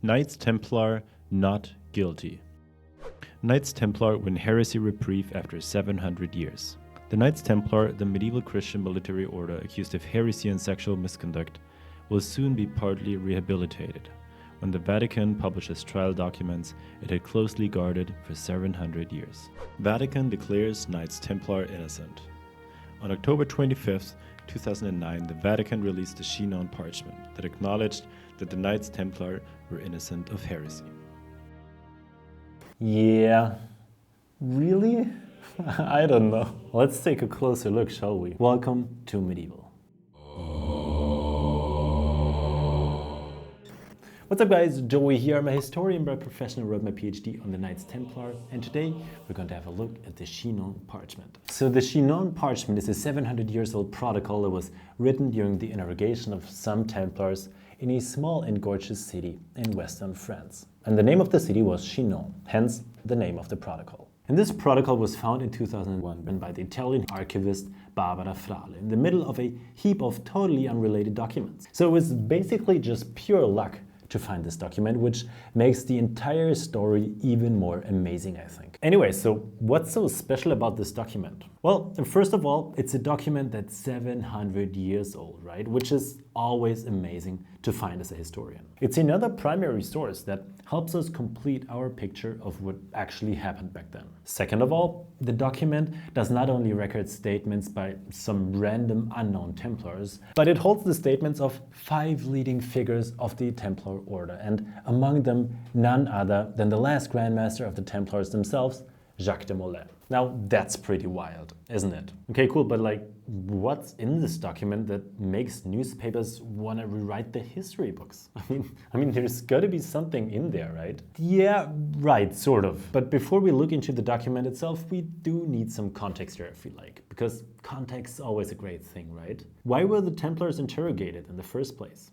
Knights Templar not guilty. Knights Templar win heresy reprieve after 700 years. The Knights Templar, the medieval Christian military order accused of heresy and sexual misconduct, will soon be partly rehabilitated when the Vatican publishes trial documents it had closely guarded for 700 years. Vatican declares Knights Templar innocent. On October 25, 2009, the Vatican released the Chinon Parchment that acknowledged that the Knights Templar were innocent of heresy. Yeah, really? I don't know. Let's take a closer look, shall we? Welcome to Medieval. What's up guys, Joey here. I'm a historian by profession and wrote my PhD on the Knights Templar, and today we're going to have a look at the Chinon Parchment. So the Chinon Parchment is a 700 years old protocol that was written during the interrogation of some Templars in a small and gorgeous city in western France. And the name of the city was Chinon, hence the name of the protocol. And this protocol was found in 2001 by the Italian archivist Barbara Frale in the middle of a heap of totally unrelated documents. So it was basically just pure luck to find this document, which makes the entire story even more amazing, I think. Anyway, so what's so special about this document? Well, first of all, it's a document that's 700 years old, right? Which is always amazing to find as a historian. It's another primary source that helps us complete our picture of what actually happened back then. Second of all, the document does not only record statements by some random unknown Templars, but it holds the statements of 5 leading figures of the Templar order, and among them none other than the last Grand Master of the Templars themselves, Jacques de Molay. Now that's pretty wild, isn't it? Okay, cool, but like, what's in this document that makes newspapers want to rewrite the history books? I mean, there's got to be something in there, right? Yeah, right, sort of. But before we look into the document itself, we do need some context here, I feel like, because context is always a great thing, right? Why were the Templars interrogated in the first place?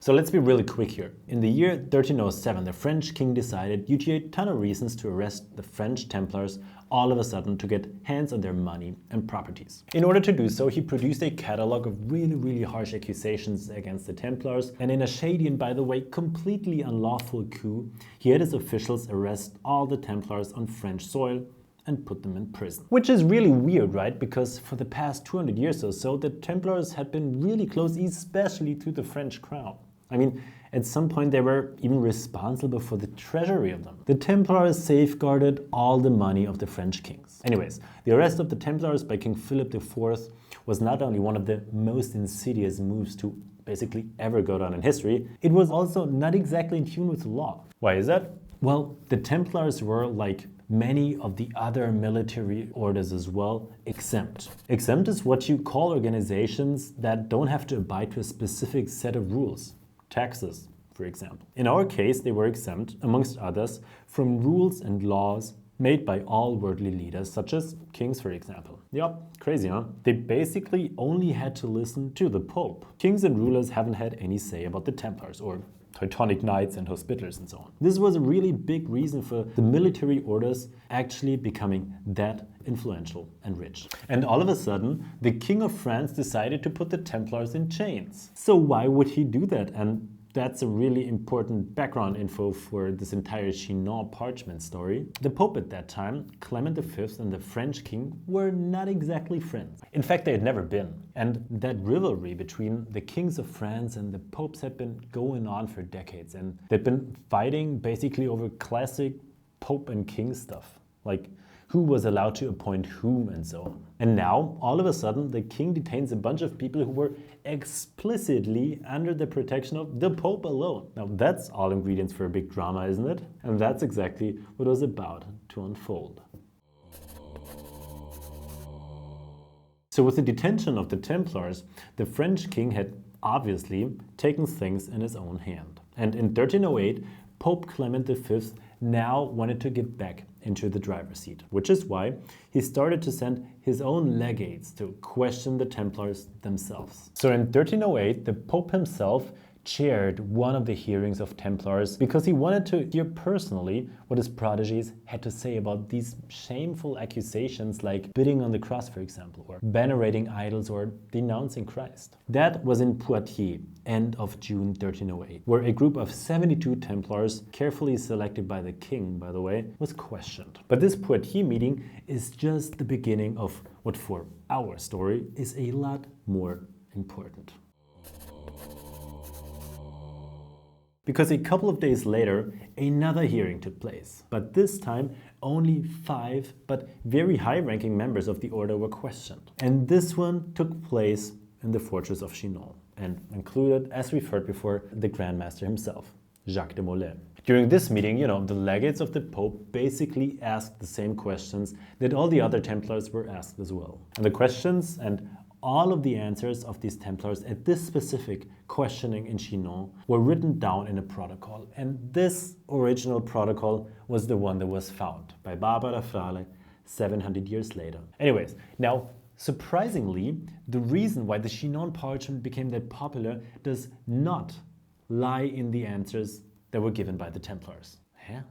So let's be really quick here. In the year 1307, the French king decided, due to a ton of reasons, to arrest the French Templars all of a sudden to get hands on their money and properties. In order to do so, he produced a catalog of really harsh accusations against the Templars, and in a shady and, by the way, completely unlawful coup, he had his officials arrest all the Templars on French soil and put them in prison. Which is really weird, right? Because for the past 200 years or so, the Templars had been really close, especially to the French crown. I mean, at some point they were even responsible for the treasury of them. The Templars safeguarded all the money of the French kings. Anyways, the arrest of the Templars by King Philip IV was not only one of the most insidious moves to basically ever go down in history, it was also not exactly in tune with the law. Why is that? Well, the Templars were, like many of the other military orders as well, exempt. Exempt is what you call organizations that don't have to abide to a specific set of rules. Taxes, for example. In our case, they were exempt, amongst others, from rules and laws made by all worldly leaders, such as kings, for example. Yup, crazy, huh? They basically only had to listen to the Pope. Kings and rulers haven't had any say about the Templars or Teutonic Knights and Hospitallers and so on. This was a really big reason for the military orders actually becoming that influential and rich. And all of a sudden, the King of France decided to put the Templars in chains. So why would he do that? And that's a really important background info for this entire Chinon Parchment story. The Pope at that time, Clement V, and the French king were not exactly friends. In fact, they had never been. And that rivalry between the kings of France and the popes had been going on for decades. And they'd been fighting basically over classic pope and king stuff. Like who was allowed to appoint whom and so on. And now, all of a sudden, the king detains a bunch of people who were explicitly under the protection of the Pope alone. Now that's all ingredients for a big drama, isn't it? And that's exactly what was about to unfold. So with the detention of the Templars, the French king had obviously taken things in his own hand. And in 1308, Pope Clement V now wanted to get back into the driver's seat, which is why he started to send his own legates to question the Templars themselves. So in 1308, the Pope himself chaired one of the hearings of Templars because he wanted to hear personally what his protégés had to say about these shameful accusations like bidding on the cross, for example, or venerating idols or denouncing Christ. That was in Poitiers, end of June 1308, where a group of 72 Templars, carefully selected by the king, by the way, was questioned. But this Poitiers meeting is just the beginning of what for our story is a lot more important. Because a couple of days later, another hearing took place. But this time, only 5 but very high-ranking members of the order were questioned. And this one took place in the fortress of Chinon and included, as we've heard before, the Grand Master himself, Jacques de Molay. During this meeting, the legates of the Pope basically asked the same questions that all the other Templars were asked as well. And the questions and all of the answers of these Templars at this specific questioning in Chinon were written down in a protocol. And this original protocol was the one that was found by Barbara Frale 700 years later. Anyways, now, surprisingly, the reason why the Chinon Parchment became that popular does not lie in the answers that were given by the Templars. Yeah?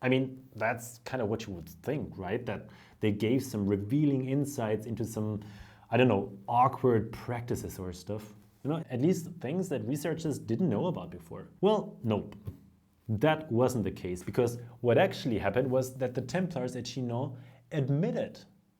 I mean, that's kind of what you would think, right? That they gave some revealing insights into some, awkward practices or stuff. At least things that researchers didn't know about before. Well, nope. That wasn't the case, because what actually happened was that the Templars at Chinon admitted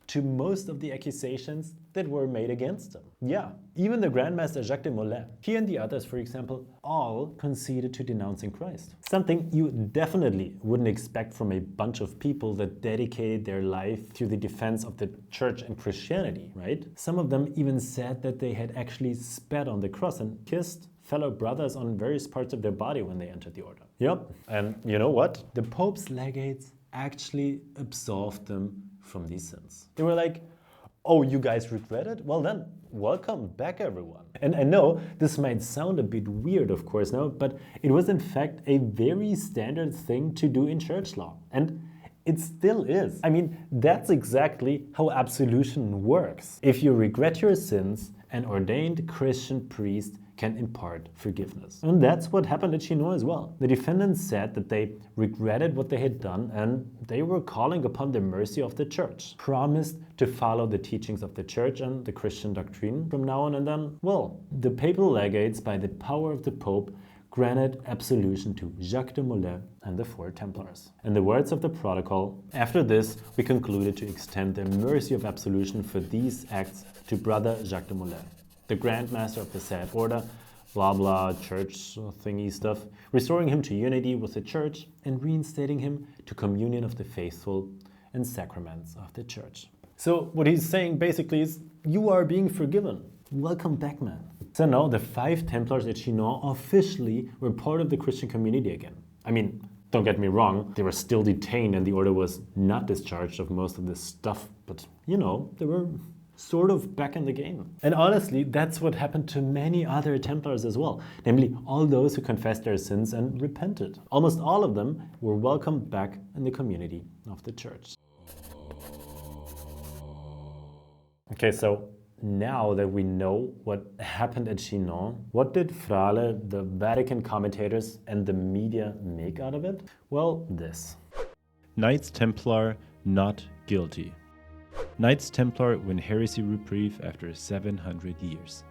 to most of the accusations that were made against them. Yeah, even the Grand Master Jacques de Molay. He and the others, for example, all conceded to denouncing Christ. Something you definitely wouldn't expect from a bunch of people that dedicated their life to the defense of the church and Christianity, right? Some of them even said that they had actually spat on the cross and kissed fellow brothers on various parts of their body when they entered the order. Yep, and you know what? The Pope's legates actually absolved them from these sins. They were like, oh, you guys regret it? Well then, welcome back everyone. And I know this might sound a bit weird, of course, now, but it was in fact a very standard thing to do in church law. And it still is. I mean, that's exactly how absolution works. If you regret your sins, an ordained Christian priest can impart forgiveness. And that's what happened at Chinon as well. The defendants said that they regretted what they had done and they were calling upon the mercy of the church, promised to follow the teachings of the church and the Christian doctrine from now on, and then, well, the papal legates, by the power of the Pope, granted absolution to Jacques de Molay and the 4 Templars. In the words of the protocol, after this, we concluded to extend the mercy of absolution for these acts to Brother Jacques de Molay, the Grand Master of the said order, blah blah, church thingy stuff, restoring him to unity with the church and reinstating him to communion of the faithful and sacraments of the church. So what he's saying basically is, you are being forgiven. Welcome back, man. So now the 5 Templars at Chinon officially were part of the Christian community again. I mean, don't get me wrong, they were still detained and the order was not discharged of most of this stuff, but they were sort of back in the game. And honestly, that's what happened to many other Templars as well, namely all those who confessed their sins and repented. Almost all of them were welcomed back in the community of the church. Okay, so now that we know what happened at Chinon, what did Frale, the Vatican commentators, and the media make out of it? Well, this. Knights Templar not guilty. Knights Templar win heresy reprieve after 700 years.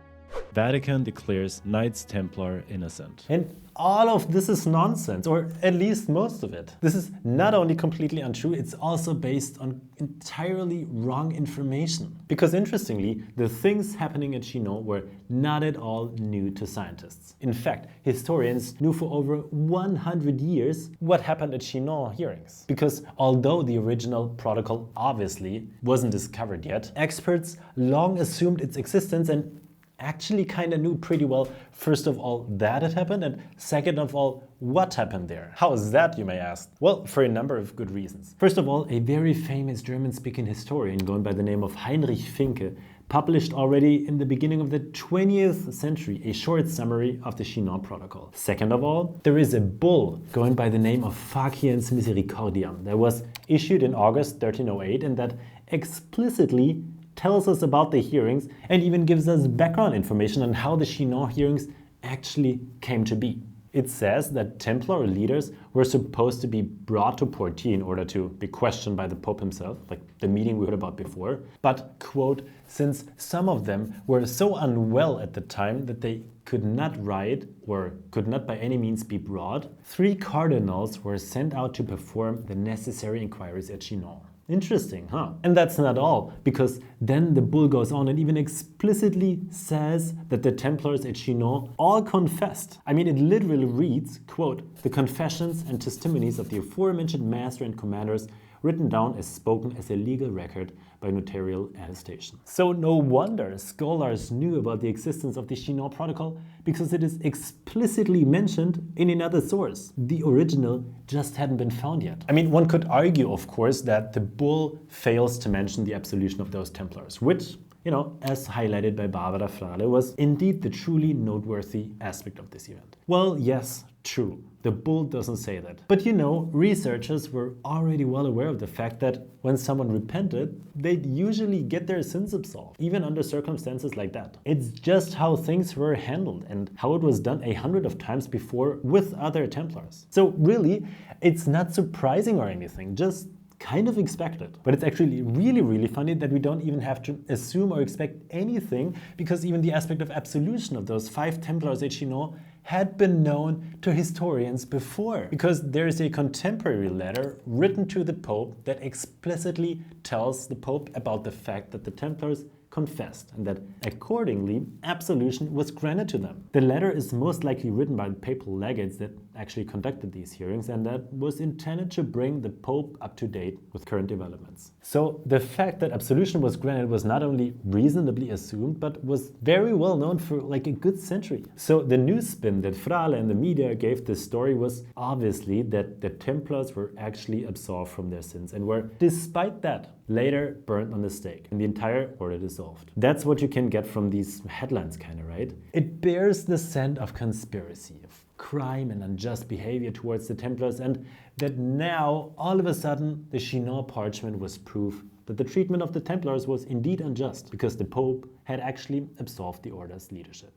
Vatican declares Knights Templar innocent. And all of this is nonsense, or at least most of it. This is not only completely untrue, it's also based on entirely wrong information. Because interestingly, the things happening at Chinon were not at all new to scientists. In fact, historians knew for over 100 years what happened at Chinon Hearings. Because although the original protocol obviously wasn't discovered yet, experts long assumed its existence and actually kind of knew pretty well, first of all, that it happened, and second of all, what happened there. How is that, you may ask? Well, for a number of good reasons. First of all, a very famous German-speaking historian going by the name of Heinrich Finke published already in the beginning of the 20th century a short summary of the Chinon Protocol. Second of all, there is a bull going by the name of Faciens Misericordiam that was issued in August 1308 and that explicitly tells us about the hearings and even gives us background information on how the Chinon hearings actually came to be. It says that Templar leaders were supposed to be brought to Poitiers in order to be questioned by the Pope himself, like the meeting we heard about before. But, quote, since some of them were so unwell at the time that they could not ride or could not by any means be brought, 3 cardinals were sent out to perform the necessary inquiries at Chinon. Interesting, huh? And that's not all, because then the bull goes on and even explicitly says that the Templars at Chinon all confessed. I mean, it literally reads, quote, the confessions and testimonies of the aforementioned master and commanders written down as spoken as a legal record by notarial attestation. So no wonder scholars knew about the existence of the Chinon Protocol, because it is explicitly mentioned in another source. The original just hadn't been found yet. I mean, one could argue, of course, that the bull fails to mention the absolution of those Templars, which, you know, as highlighted by Barbara Frale, was indeed the truly noteworthy aspect of this event. Well, yes, true. The bull doesn't say that. But you know, researchers were already well aware of the fact that when someone repented, they'd usually get their sins absolved, even under circumstances like that. It's just how things were handled and how it was done 100 times before with other Templars. So really, it's not surprising or anything, just kind of expected. But it's actually really funny that we don't even have to assume or expect anything, because even the aspect of absolution of those 5 Templars at Chinon had been known to historians before, because there is a contemporary letter written to the Pope that explicitly tells the Pope about the fact that the Templars confessed and that accordingly absolution was granted to them. The letter is most likely written by the papal legates that actually conducted these hearings, and that was intended to bring the Pope up to date with current developments. So the fact that absolution was granted was not only reasonably assumed, but was very well known for like a good century. So the new spin that Frale and the media gave this story was obviously that the Templars were actually absolved from their sins and were, despite that, later burned on the stake and the entire order dissolved. That's what you can get from these headlines, kind of, right? It bears the scent of conspiracy, of crime and unjust behavior towards the Templars, and that now, all of a sudden, the Chinon Parchment was proof that the treatment of the Templars was indeed unjust, because the Pope had actually absolved the order's leadership.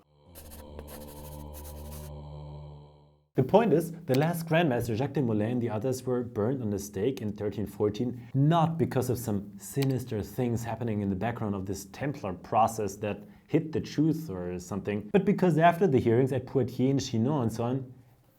The point is, the last Grand Master Jacques de Molay and the others were burned on the stake in 1314, not because of some sinister things happening in the background of this Templar process that hid the truth or something, but because after the hearings at Poitiers and Chinon and so on,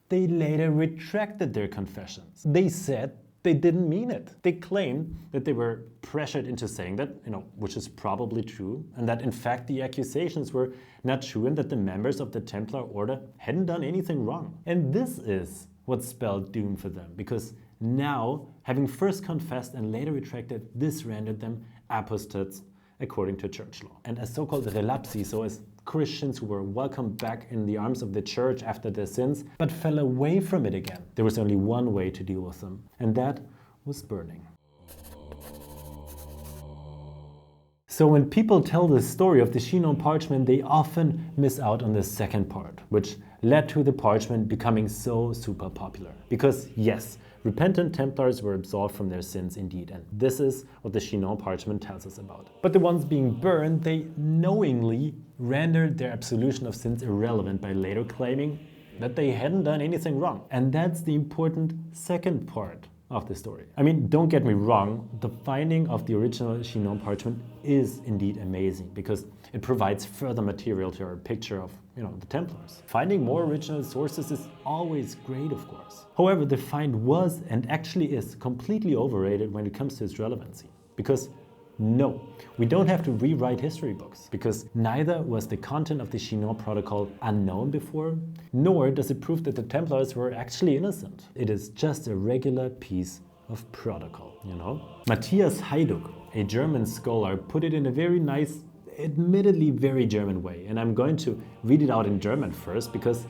they later retracted their confessions. They said they didn't mean it. They claimed that they were pressured into saying that, which is probably true, and that in fact the accusations were not true and that the members of the Templar order hadn't done anything wrong. And this is what spelled doom for them, because now, having first confessed and later retracted, this rendered them apostates according to church law. And as so-called relapsi, so as Christians who were welcomed back in the arms of the church after their sins, but fell away from it again, there was only one way to deal with them, and that was burning. So when people tell the story of the Chinon Parchment, they often miss out on the second part, which led to the parchment becoming so super popular. Because yes, repentant Templars were absolved from their sins indeed, and this is what the Chinon Parchment tells us about. But the ones being burned, they knowingly rendered their absolution of sins irrelevant by later claiming that they hadn't done anything wrong. And that's the important second part of the story. I mean, don't get me wrong, the finding of the original Chinon Parchment is indeed amazing, because it provides further material to our picture of, the Templars. Finding more original sources is always great, of course. However, the find was, and actually is, completely overrated when it comes to its relevancy. Because no, we don't have to rewrite history books, because neither was the content of the Chinon Protocol unknown before, nor does it prove that the Templars were actually innocent. It is just a regular piece of protocol, Matthias Hajduk, a German scholar, put it in a very nice, admittedly very German way, and I'm going to read it out in German first, because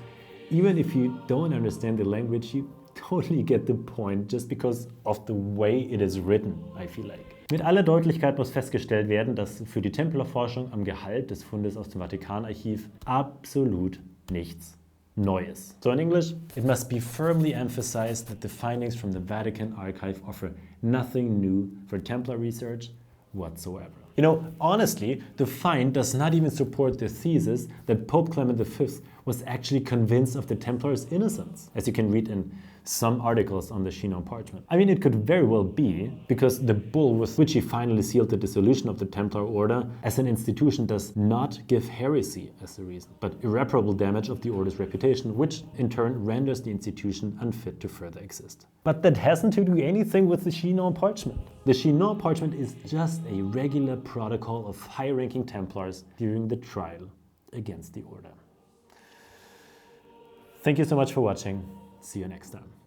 even if you don't understand the language, you totally get the point just because of the way it is written, I feel like. Mit aller Deutlichkeit muss festgestellt werden, dass für die Templerforschung am Gehalt des Fundes aus dem Vatikanarchiv absolut nichts Neues. So in English, it must be firmly emphasized that the findings from the Vatican archive offer nothing new for Templar research whatsoever. You know, honestly, the find does not even support the thesis that Pope Clement V was actually convinced of the Templars' innocence, as you can read in some articles on the Chinon Parchment. I mean, it could very well be, because the bull with which he finally sealed the dissolution of the Templar order as an institution does not give heresy as the reason, but irreparable damage of the order's reputation, which in turn renders the institution unfit to further exist. But that hasn't to do anything with the Chinon Parchment. The Chinon Parchment is just a regular protocol of high-ranking Templars during the trial against the order. Thank you so much for watching. See you next time.